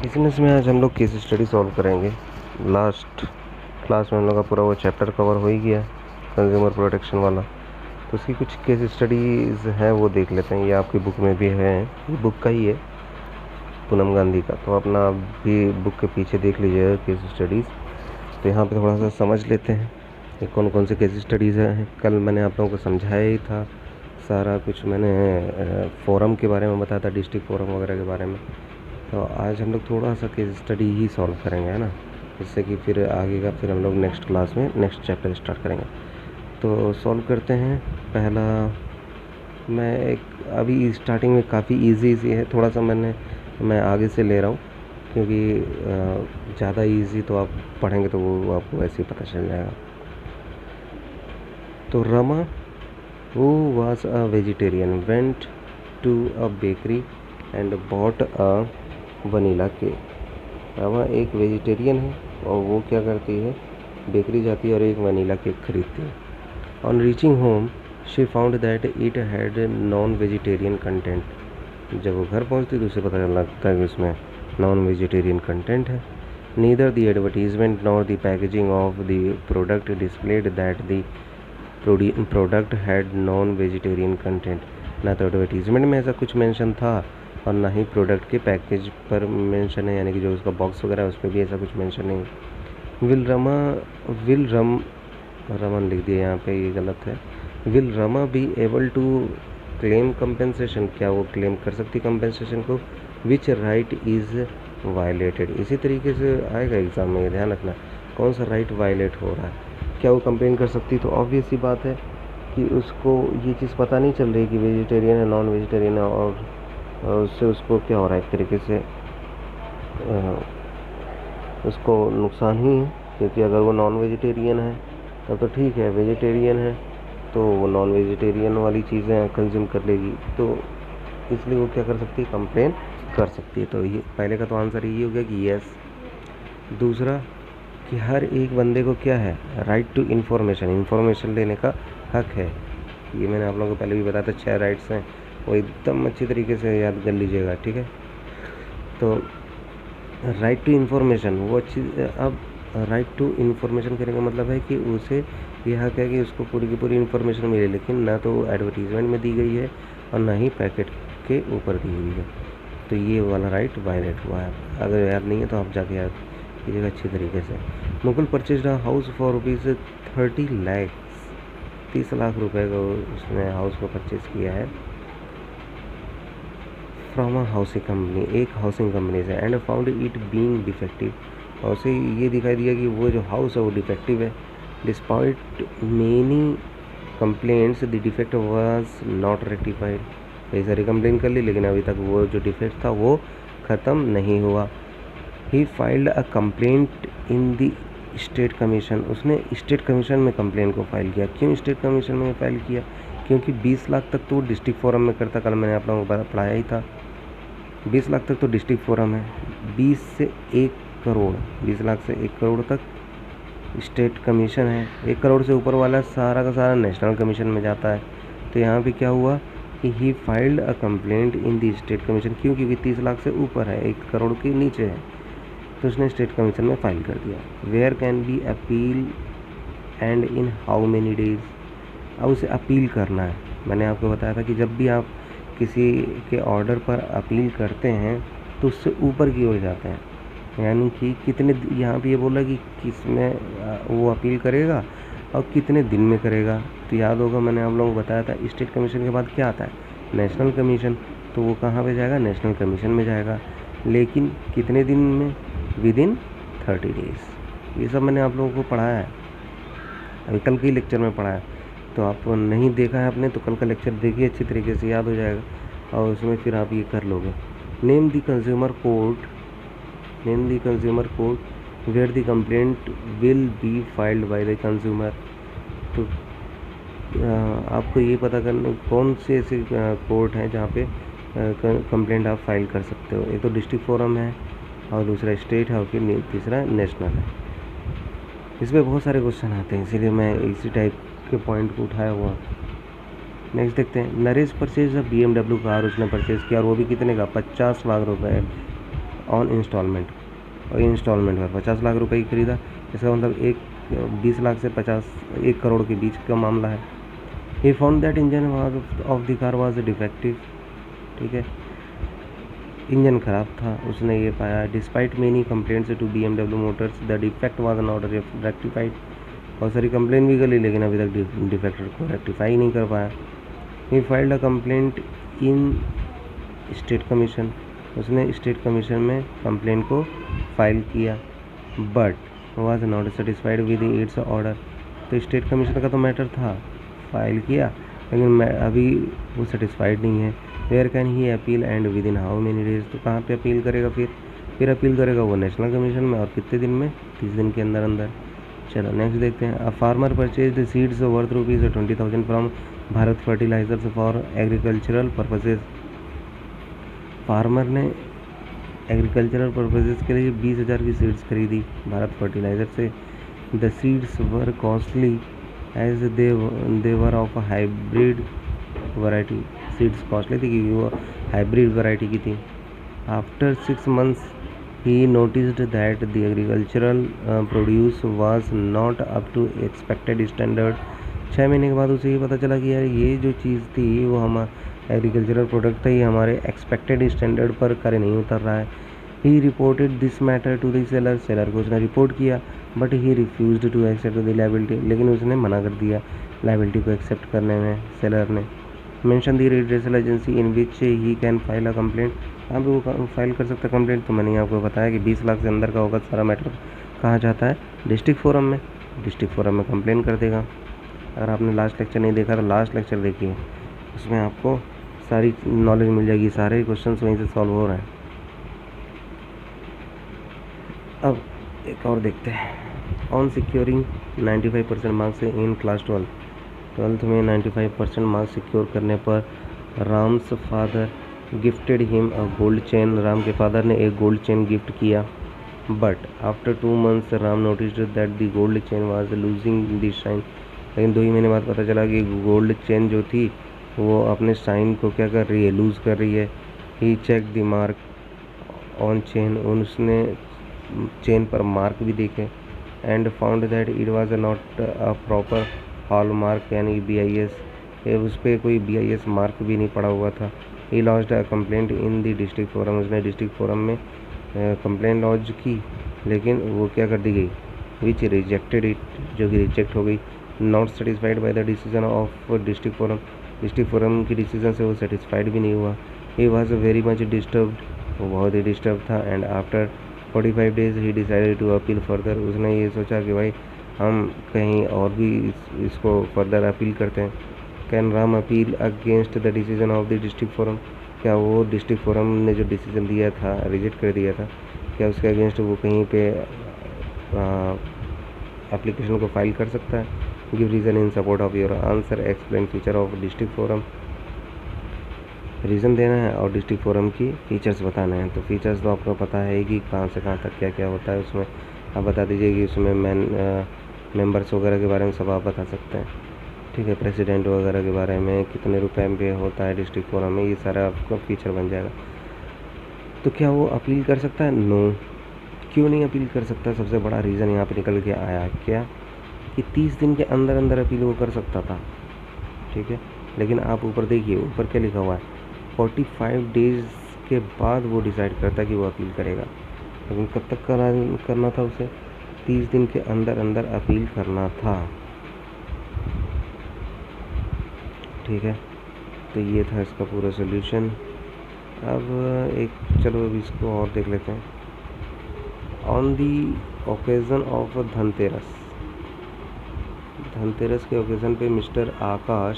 Business में आज हम लोग केस स्टडी सॉल्व करेंगे। लास्ट क्लास में हम लोग का पूरा वो चैप्टर कवर हो ही गया, कंज्यूमर प्रोटेक्शन वाला। तो उसकी कुछ केस स्टडीज़ हैं वो देख लेते हैं। ये आपकी बुक में भी है, ये बुक का ही है, पूनम गांधी का। तो अपना भी बुक के पीछे देख लीजिएगा केस स्टडीज़। तो यहाँ पे थोड़ा सा समझ लेते हैं कि कौन कौन से केस स्टडीज़ हैं। कल मैंने आप लोगों को समझाया ही था सारा कुछ। मैंने फोरम के बारे में बताया था, डिस्ट्रिक्ट फोरम वगैरह के बारे में। तो आज हम लोग थोड़ा सा केस स्टडी ही सॉल्व करेंगे, है ना, जिससे कि फिर आगे का फिर हम लोग नेक्स्ट क्लास में नेक्स्ट चैप्टर स्टार्ट करेंगे। तो सॉल्व करते हैं। पहला मैं एक अभी स्टार्टिंग में काफ़ी इजी है, थोड़ा सा मैं आगे से ले रहा हूँ, क्योंकि ज़्यादा इजी तो आप पढ़ेंगे तो वो आपको वैसे ही पता चल जाएगा। तो Rama, who was a vegetarian, went to a bakery and bought a vanilla cake. Rama एक वेजिटेरियन है और वो क्या करती है, बेकरी जाती है और एक वनीला केक खरीदती है। On reaching home she found that it had non vegetarian content. जब वो घर पहुंचती तो उसे पता लगता है कि उसमें नॉन वेजिटेरियन कंटेंट है। Neither the advertisement nor the packaging of the product displayed that the product had non vegetarian content. ना तो एडवर्टीजमेंट में ऐसा कुछ मेंशन था और ना ही प्रोडक्ट के पैकेज पर मेंशन है, यानी कि जो उसका बॉक्स वगैरह है उस पर भी ऐसा कुछ मेंशन नहीं। विल रमन लिख दिया यहाँ पे, ये गलत है। Will Rama be able to claim compensation, क्या वो क्लेम कर सकती कंपेंसेशन को? Which right is violated. इसी तरीके से आएगा एग्ज़ाम में, ध्यान रखना कौन सा राइट वायलेट हो रहा है। क्या वो कंप्लेन कर सकती? तो ऑब्वियस सी बात है कि उसको ये चीज़ पता नहीं चल रही कि वेजिटेरियन है नॉन वेजिटेरियन है, और उससे उसको क्या हो रहा है, एक तरीके से उसको नुकसान ही है। क्योंकि अगर वो नॉन वेजिटेरियन है तब तो ठीक है, वेजिटेरियन है तो वो नॉन वेजिटेरियन वाली चीज़ें कंज्यूम कर लेगी, तो इसलिए वो क्या कर सकती है, कंप्लेन कर सकती है। तो ये पहले का तो आंसर ये हो गया कि यस। दूसरा कि हर एक बंदे को क्या है, राइट टू इन्फॉर्मेशन लेने का हक है। ये मैंने आप लोगों को पहले भी बताया था, 6 राइट्स हैं, वो एकदम अच्छी तरीके से याद कर लीजिएगा, ठीक है। तो राइट टू इन्फॉर्मेशन वो अच्छी, अब राइट टू इन्फॉर्मेशन करने का मतलब है कि उसे यह हक है कि उसको पूरी की पूरी इन्फॉर्मेशन मिले, लेकिन ना तो एडवर्टीजमेंट में दी गई है और ना ही पैकेट के ऊपर दी हुई है। तो ये वाला राइट वायलेट हुआ है। अगर याद नहीं है तो आप जाके याद कीजिएगा अच्छी तरीके से। Mukul purchase a house for ₹30 lakh, 30 lakh रुपए का उसने हाउस को परचेज़ किया है फ्रॉम अ हाउसिंग कंपनी, एक हाउसिंग कंपनी से। And found it being defective, और उसे ये दिखाई दिया कि वो जो हाउस है वो डिफेक्टिव है। Despite many complaints the defect was not rectified. कई सारी कंप्लेन कर ली लेकिन अभी तक वो जो डिफेक्ट था वो ख़त्म नहीं हुआ। He filed a complaint in the state commission, उसने स्टेट कमीशन में कंप्लेन को फाइल किया। क्यों स्टेट कमीशन में फाइल किया? क्योंकि 20 लाख तक तो डिस्ट्रिक्ट फोरम में करता, कल मैंने आप लोगों को पढ़ाया ही था। 20 लाख तक तो डिस्ट्रिक्ट फोरम है, 20 से 1 करोड़, 20 लाख से 1 करोड़ तक स्टेट कमीशन है, 1 करोड़ से ऊपर वाला सारा का सारा नेशनल कमीशन में जाता है। तो यहाँ पे क्या हुआ कि he filed a complaint in the state commission, क्योंकि 30 लाख से ऊपर है, 1 करोड़ के नीचे है, तो उसने स्टेट कमीशन में फाइल कर दिया। Where can be appeal and in how many days. अब उसे अपील करना है। मैंने आपको बताया था कि जब भी आप किसी के ऑर्डर पर अपील करते हैं तो उससे ऊपर की ओर जाते हैं, यानी कि कितने, यहाँ पे ये बोला कि किस में वो अपील करेगा और कितने दिन में करेगा। तो याद होगा मैंने आप लोगों को बताया था स्टेट कमीशन के बाद क्या आता है, नेशनल कमीशन। तो वो कहाँ पे जाएगा, नेशनल कमीशन में जाएगा, लेकिन कितने दिन में, विद इन 30 डेज़। ये सब मैंने आप लोगों को पढ़ाया है, अभी कल के ही लेक्चर में पढ़ाया। तो आप नहीं देखा है आपने तो कल का लेक्चर देखिए, अच्छी तरीके से याद हो जाएगा और उसमें फिर आप ये कर लोगे। Name the consumer court, name the consumer court where the complaint will be filed by the consumer. तो आपको ये पता करना कौन से ऐसे कोर्ट हैं जहाँ पे कंप्लेंट आप फाइल कर सकते हो। एक तो डिस्ट्रिक्ट फोरम है और दूसरा स्टेट है और फिर तीसरा नेशनल है। इस पर बहुत सारे क्वेश्चन आते हैं, इसीलिए मैं इसी टाइप के पॉइंट को उठाया हुआ। नेक्स्ट देखते हैं। नरेश परचेज BMW कार उसने परचेज़ किया और वो भी कितने का, 50 लाख रुपए। ऑन इंस्टॉलमेंट, और इंस्टॉलमेंट पर 50 लाख रुपए की खरीदा। इसका मतलब 20 लाख से 1 करोड़ के बीच का मामला है। He found that engine of the car was defective, ठीक है, इंजन ख़राब था, उसने ये पाया। Despite many complaints to BMW Motors the defect was not rectified. बहुत सारी कंप्लेंट भी कर ली लेकिन अभी तक डिफेक्ट को रेक्टिफाई नहीं कर पाया। He filed a complaint in state commission, उसने स्टेट कमीशन में कंप्लेंट को फाइल किया, but was not satisfied with its order. तो स्टेट कमीशन का तो मैटर था, फाइल किया, लेकिन अभी वो सेटिस्फाइड नहीं है। Where can he appeal and within how many days, तो कहाँ पे अपील करेगा फिर अपील करेगा वो नेशनल कमीशन में, और कितने दिन में, 30 दिन के अंदर अंदर। चलो नेक्स्ट देखते हैं। A farmer purchase the seeds worth ₹20,000 from Bharat Fertilisers for agricultural purposes. Farmer ने एग्रीकल्चरल पर्पसेज के लिए 20,000 की सीड्स खरीदी भारत फर्टिलाइजर से। The seeds were costly as they were of hybrid variety, seeds costly थी क्योंकि वो हाइब्रिड वैरायटी की थी। After 6 months he noticed that the agricultural produce was not up to expected standard। 6 महीने के बाद उसे ये पता चला कि यार ये जो चीज़ थी वो हम एग्रीकल्चरल प्रोडक्ट था, ये हमारे एक्सपेक्टेड स्टैंडर्ड पर खरे नहीं उतर रहा है। He reported this matter to the seller, seller को उसने रिपोर्ट किया, but he refused to accept the liability, लेकिन उसने मना कर दिया लायबिलिटी को एक्सेप्ट करने में सेलर ने। Mention the redressal agency in which he can file a complaint, यहाँ पे वो फाइल कर सकता है कंप्लेंट। तो मैंने आपको बताया कि 20 लाख से अंदर का होगा सारा मैटर, कहाँ जाता है, डिस्ट्रिक्ट फोरम में। डिस्ट्रिक्ट फोरम में कंप्लेन कर देगा। अगर आपने लास्ट लेक्चर नहीं देखा तो लास्ट लेक्चर देखिए, उसमें आपको सारी नॉलेज मिल जाएगी, सारे क्वेश्चन वहीं से सॉल्व हो रहे हैं। अब एक और देखते हैं। On securing 95% marks in class 12th में 95% मार्क्स सिक्योर करने पर Ram's father gifted him a gold chain, Ram के फादर ने एक गोल्ड चेन गिफ्ट किया। But after 2 months Ram noticed that the gold chain was losing the shine, लेकिन 2 ही महीने बाद पता चला कि गोल्ड चेन जो थी वो अपने शाइन को क्या कर रही है, लूज़ कर रही है। He check the mark on chain, उसने चेन पर मार्क भी देखे, and found that it was not a proper hallmark यानी BIS, उस पर कोई BIS मार्क भी नहीं पड़ा हुआ था। He launched a complaint in the district forum, उसने डिस्ट्रिक्ट फोरम में कंप्लेंट लॉन्च की, लेकिन वो क्या कर दी गई, विच रिजेक्टेड इट, जो कि रिजेक्ट हो गई। Not satisfied by the decision of district forum, district forum की डिसीजन से वो सेटिस्फाइड भी नहीं हुआ। He was very much disturbed, वो बहुत ही डिस्टर्ब था। And after 45 days he decided to appeal further, उसने ये सोचा कि भाई हम कहीं और भी इसको फर्दर अपील करते हैं। Can Ram appeal against the decision of the district forum, क्या वो डिस्ट्रिक्ट फोरम ने जो डिसीजन दिया था, रिजेक्ट कर दिया था, क्या उसके अगेंस्ट वो कहीं पे एप्लीकेशन को फाइल कर सकता है। Give reason in support of your answer, explain feature of district forum, reason देना है और डिस्ट्रिक्ट फोरम की फ़ीचर्स बताना है। तो फीचर्स तो आपको पता है कि कहाँ से कहाँ तक क्या क्या होता है उसमें, आप बता दीजिए कि उसमें मेंबर्स वगैरह के बारे में सब आप बता सकते हैं, ठीक है, प्रेसिडेंट वगैरह के बारे में, कितने रुपए पे होता है डिस्ट्रिक्ट फोरम में, ये सारा आपका फीचर बन जाएगा। तो क्या वो अपील कर सकता है? नो, क्यों नहीं अपील कर सकता? सबसे बड़ा रीज़न यहाँ पे निकल के आया क्या, कि 30 दिन के अंदर अंदर अपील वो कर सकता था, ठीक है, लेकिन आप ऊपर देखिए, ऊपर क्या लिखा हुआ है, 45 days के बाद वो डिसाइड करता है कि वो अपील करेगा। लेकिन कब तक करना था उसे? 30 दिन के अंदर अंदर अपील करना था, ठीक है। तो ये था इसका पूरा सोल्यूशन। अब चलो अब इसको और देख लेते हैं। On the occasion of Dhanteras के ओकेज़न पे mister Akash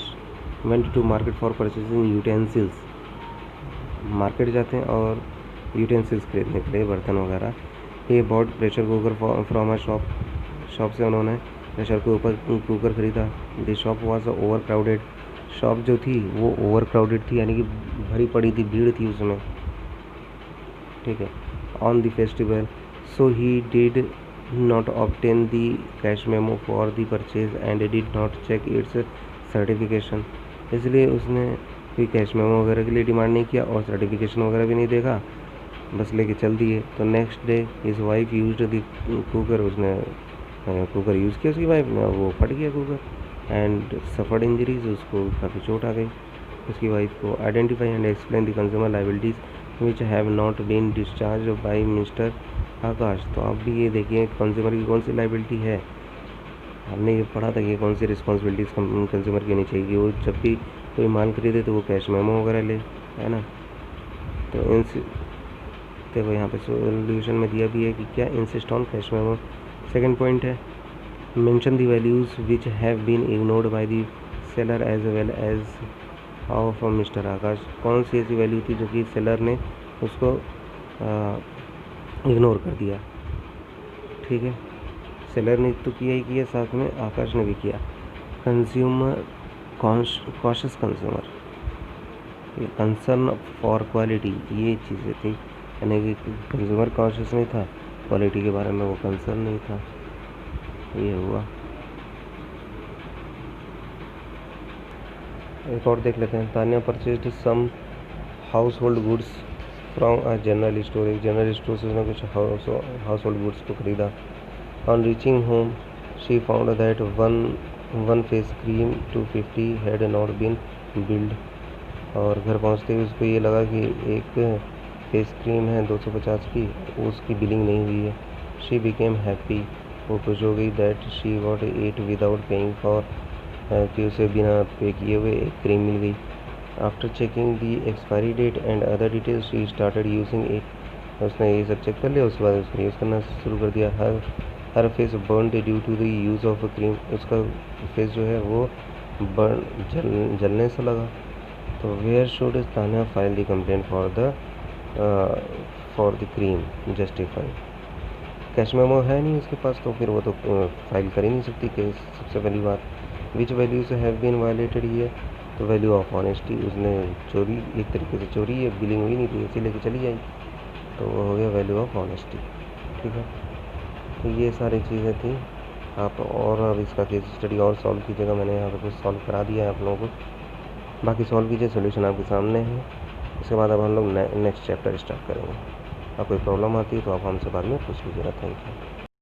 went to market for purchasing utensils, market जाते हैं और यूटेंसिल्स खरीदने के लिए, बर्तन वगैरह। ये bought pressure cooker from a shop से उन्होंने प्रेशर कुकर खरीदा। The shop was overcrowded, shop जो थी वो ओवर क्राउडेड थी, यानी कि भरी पड़ी थी, भीड़ थी उसमें, ठीक है। On the festival so he did not obtain the cash memo for the purchase and did not check its certification, इसलिए उसने कोई कैश मेमो वगैरह के लिए डिमांड नहीं किया और सर्टिफिकेशन वगैरह भी नहीं देखा, बस लेके चल दिए। तो next day his wife used the cooker, उसने कुकर यूज़ किया उसकी वाइफ ने, वो फट गया कुकर एंड सफर्ड इंजरीज, उसको काफ़ी चोट आ गई उसकी वाइफ को। Identify and explain the consumer liabilities which have not been discharge by mister Akash. तो आप भी ये देखिए कंज्यूमर की कौन सी लाइबिलिटी है। हमने ये पढ़ा था कि कौन सी रिस्पॉन्सिबिलिटीज़ कंज्यूमर की होनी चाहिए कि वो जब भी कोई माल खरीदे तो वो कैश मेमो वगैरह ले, है ना। तो इन देखो यहाँ पे सोल्यूशन में दिया भी है कि क्या insist on cash memo. Second point है mention the values which have been ignored by the seller as well as how from mister Akash. कौन सी ऐसी वैल्यू थी जो कि सेलर ने उसको इग्नोर कर दिया, ठीक है। सेलर ने तो किया ही किया, साथ में आकाश ने भी किया। कंज्यूमर कॉशियस कंज्यूमर, ये कंसर्न फॉर क्वालिटी, ये चीज़ें थी, यानी कि कंज्यूमर कॉशियस नहीं था, क्वालिटी के बारे में वो कंसर्न नहीं था, ये हुआ। एक और देख लेते हैं। Tanya purchased some household goods from a general store, एक जनरल स्टोर से उसने कुछ हाउस होल्ड गुड्स को खरीदा। On reaching home she found that one face cream 250 had not been billed. और घर पहुंचते ही उसको ये लगा कि एक फेस क्रीम है 250 की, उसकी बिलिंग नहीं हुई है। शी बिकेम हैप्पी, वो खुश हो गई that she got it without paying for, कि उसे बिना पे किए हुए एक क्रीम मिल गई। After checking the expiry date and other details she started using it. उसने ये सब चेक कर लिया, उसके बाद उसने यूज़ करना शुरू कर दिया। Her face burn due to the use of a cream, उसका फेस जो है वो बर्न जलने से लगा। तो where should Tanya file the complaint for the cream justify. Cash memo है नहीं उसके पास, तो फिर वो तो फाइल कर ही नहीं सकती केस। सबसे पहली बात, विच वैल्यूज हैव बीन वायलेटेड ये, तो वैल्यू ऑफ ऑनेस्टी, उसने चोरी, एक तरीके से चोरी है, बिलिंग हुई नहीं थी, इसी लेके चली आई, तो वो हो गया वैल्यू ऑफ ऑनेस्टी, ठीक है। तो ये सारी चीज़ें थी। आप और अब इसका केस स्टडी और सॉल्व कीजिएगा, मैंने यहाँ पर कुछ सॉल्व करा दिया है आप लोगों को, बाकी सॉल्व कीजिए, सोल्यूशन आपके सामने है। उसके बाद अब हम लोग नेक्स्ट चैप्टर स्टार्ट करेंगे। अब कोई प्रॉब्लम आती है तो आप हमसे बाद में पूछ लीजिएगा। Thank you.